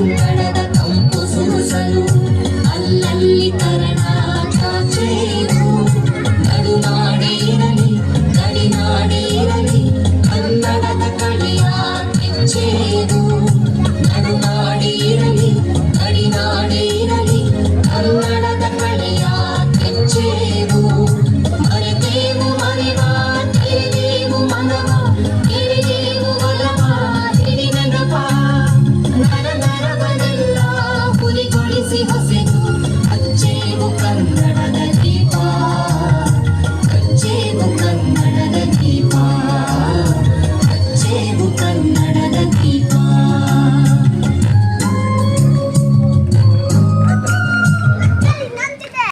ಕನ್ನಡದ ತಂಪು ಸೂಸಲು ಅಲ್ಲಲ್ಲಿ ಕರಣ ಚಾಚೇವು. ನಡುನಾಡೇ ಇರಲಿ ಗಡಿನಾಡೇ ಇರಲಿ ಕನ್ನಡದ ಕಡೆಯ ಹೆಜ್ಜೆದು. ನಡುನಾಡೇ ಇರಲಿ ಗಡಿನಾಡೇ ಇರಲಿ ಕನ್ನಡದ ಕಡೆಯ ಹೆಜ್ಜೆದು. ಮರೆತೇವು ಮರೆವ ತೆರೆದೇವು ಮನವ ಕೆರೆದೇವು ಒಲವ ಹಿಡಿ ನೆನಪ ನರ ನರವನೆಲ್ಲ ಹುಲಿಗೊಳಿಸಿ ಹೊಸೆ